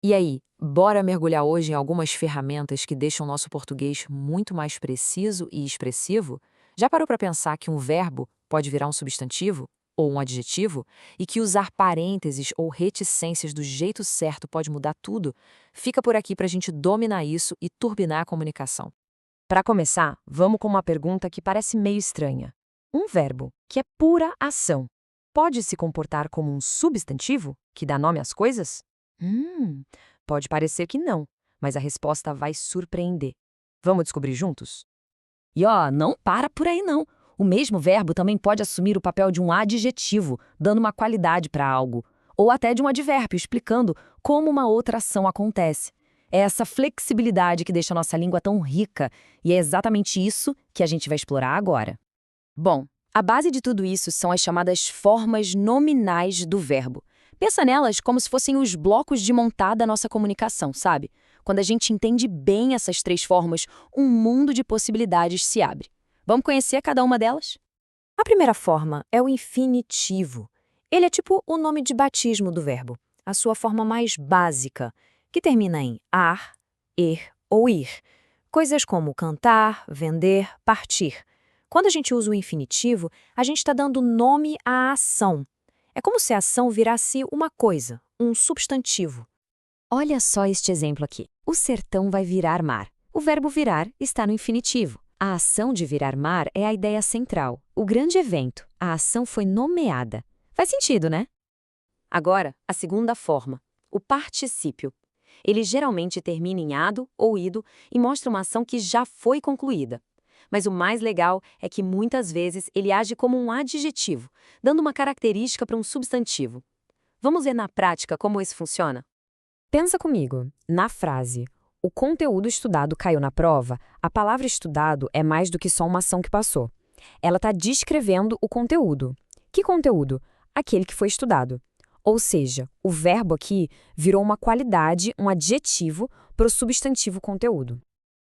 E aí, bora mergulhar hoje em algumas ferramentas que deixam nosso português muito mais preciso e expressivo? Já parou para pensar que um verbo pode virar um substantivo ou um adjetivo e que usar parênteses ou reticências do jeito certo pode mudar tudo? Fica por aqui para a gente dominar isso e turbinar a comunicação. Para começar, vamos com uma pergunta que parece meio estranha. Um verbo, que é pura ação, pode se comportar como um substantivo, que dá nome às coisas? Hum, pode parecer que não, mas a resposta vai surpreender. Vamos descobrir juntos? E ó, não para por aí não. O mesmo verbo também pode assumir o papel de um adjetivo, dando uma qualidade para algo, ou até de um advérbio, explicando como uma outra ação acontece. É essa flexibilidade que deixa a nossa língua tão rica, e é exatamente isso que a gente vai explorar agora. Bom, a base de tudo isso são as chamadas formas nominais do verbo. Pensa nelas como se fossem os blocos de montar da nossa comunicação, sabe? Quando a gente entende bem essas três formas, um mundo de possibilidades se abre. Vamos conhecer cada uma delas? A primeira forma é o infinitivo. Ele é tipo o nome de batismo do verbo, a sua forma mais básica, que termina em ar, er ou ir. Coisas como cantar, vender, partir. Quando a gente usa o infinitivo, a gente está dando nome à ação. É como se a ação virasse uma coisa, um substantivo. Olha só este exemplo aqui. O sertão vai virar mar. O verbo virar está no infinitivo. A ação de virar mar é a ideia central, o grande evento. A ação foi nomeada. Faz sentido, né? Agora, a segunda forma, o particípio. Ele geralmente termina em ado ou ido e mostra uma ação que já foi concluída. Mas o mais legal é que muitas vezes ele age como um adjetivo, dando uma característica para um substantivo. Vamos ver na prática como isso funciona? Pensa comigo, na frase "o conteúdo estudado caiu na prova", a palavra estudado é mais do que só uma ação que passou. Ela está descrevendo o conteúdo. Que conteúdo? Aquele que foi estudado. Ou seja, o verbo aqui virou uma qualidade, um adjetivo, para o substantivo conteúdo.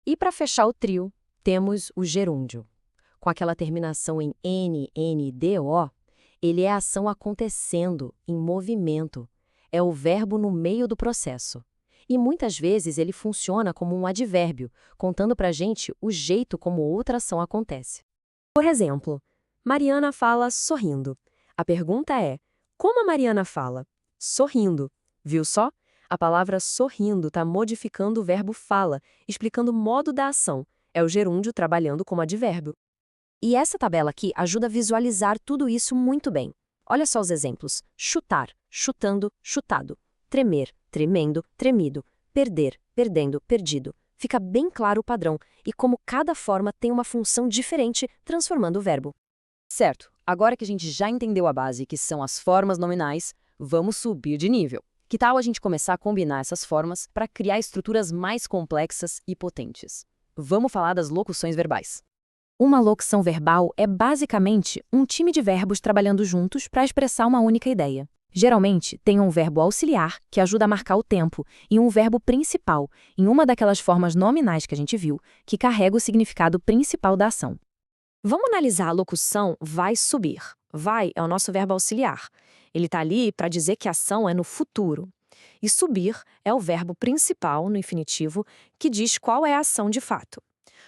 E para fechar o trio, temos o gerúndio. Com aquela terminação em N-N-D-O, ele é a ação acontecendo, em movimento. É o verbo no meio do processo. E muitas vezes ele funciona como um advérbio, contando pra gente o jeito como outra ação acontece. Por exemplo, Mariana fala sorrindo. A pergunta é, como a Mariana fala? Sorrindo. Viu só? A palavra sorrindo está modificando o verbo fala, explicando o modo da ação. É o gerúndio trabalhando como advérbio. E essa tabela aqui ajuda a visualizar tudo isso muito bem. Olha só os exemplos. Chutar, chutando, chutado. Tremer, tremendo, tremido. Perder, perdendo, perdido. Fica bem claro o padrão e como cada forma tem uma função diferente, transformando o verbo. Certo, agora que a gente já entendeu a base, que são as formas nominais, vamos subir de nível. Que tal a gente começar a combinar essas formas para criar estruturas mais complexas e potentes? Vamos falar das locuções verbais. Uma locução verbal é basicamente um time de verbos trabalhando juntos para expressar uma única ideia. Geralmente, tem um verbo auxiliar, que ajuda a marcar o tempo, e um verbo principal, em uma daquelas formas nominais que a gente viu, que carrega o significado principal da ação. Vamos analisar a locução vai subir. Vai é o nosso verbo auxiliar. Ele está ali para dizer que a ação é no futuro. E subir é o verbo principal, no infinitivo, que diz qual é a ação de fato.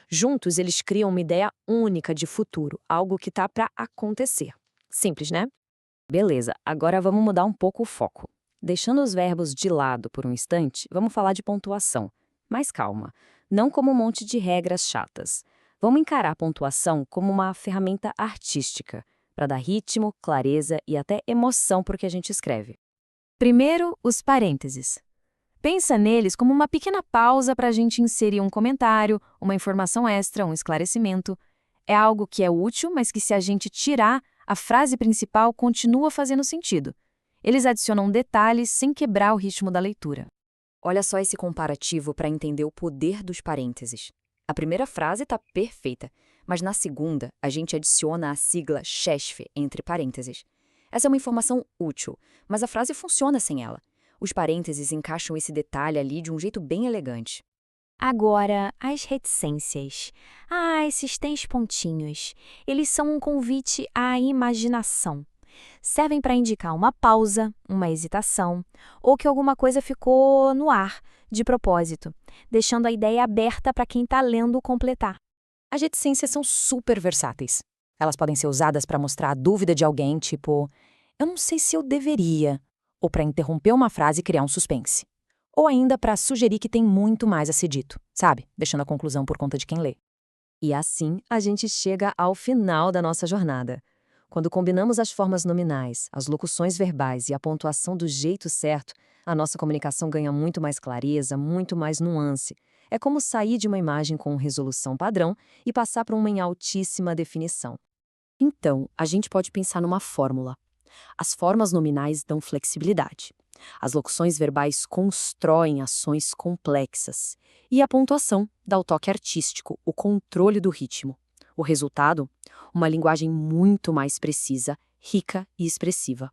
Juntos, eles criam uma ideia única de futuro, algo que está para acontecer. Simples, né? Beleza, agora vamos mudar um pouco o foco. Deixando os verbos de lado por um instante, vamos falar de pontuação. Mas calma, não como um monte de regras chatas. Vamos encarar a pontuação como uma ferramenta artística, para dar ritmo, clareza e até emoção para o que a gente escreve. Primeiro, os parênteses. Pensa neles como uma pequena pausa para a gente inserir um comentário, uma informação extra, um esclarecimento. É algo que é útil, mas que se a gente tirar, a frase principal continua fazendo sentido. Eles adicionam detalhes sem quebrar o ritmo da leitura. Olha só esse comparativo para entender o poder dos parênteses. A primeira frase está perfeita, mas na segunda a gente adiciona a sigla CHESF entre parênteses. Essa é uma informação útil, mas a frase funciona sem ela. Os parênteses encaixam esse detalhe ali de um jeito bem elegante. Agora, as reticências. Esses 3 pontinhos. Eles são um convite à imaginação. Servem para indicar uma pausa, uma hesitação, ou que alguma coisa ficou no ar, de propósito, deixando a ideia aberta para quem está lendo completar. As reticências são super versáteis. Elas podem ser usadas para mostrar a dúvida de alguém, tipo, eu não sei se eu deveria, ou para interromper uma frase e criar um suspense. Ou ainda para sugerir que tem muito mais a ser dito, sabe? Deixando a conclusão por conta de quem lê. E assim a gente chega ao final da nossa jornada. Quando combinamos as formas nominais, as locuções verbais e a pontuação do jeito certo, a nossa comunicação ganha muito mais clareza, muito mais nuance. É como sair de uma imagem com resolução padrão e passar para uma em altíssima definição. Então, a gente pode pensar numa fórmula. As formas nominais dão flexibilidade. As locuções verbais constroem ações complexas. E a pontuação dá o toque artístico, o controle do ritmo. O resultado? Uma linguagem muito mais precisa, rica e expressiva.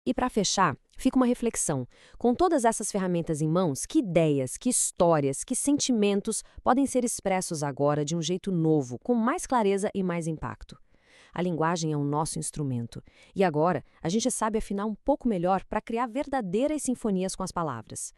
E para fechar, fica uma reflexão. Com todas essas ferramentas em mãos, que ideias, que histórias, que sentimentos podem ser expressos agora de um jeito novo, com mais clareza e mais impacto? A linguagem é o nosso instrumento. E agora, a gente sabe afinar um pouco melhor para criar verdadeiras sinfonias com as palavras.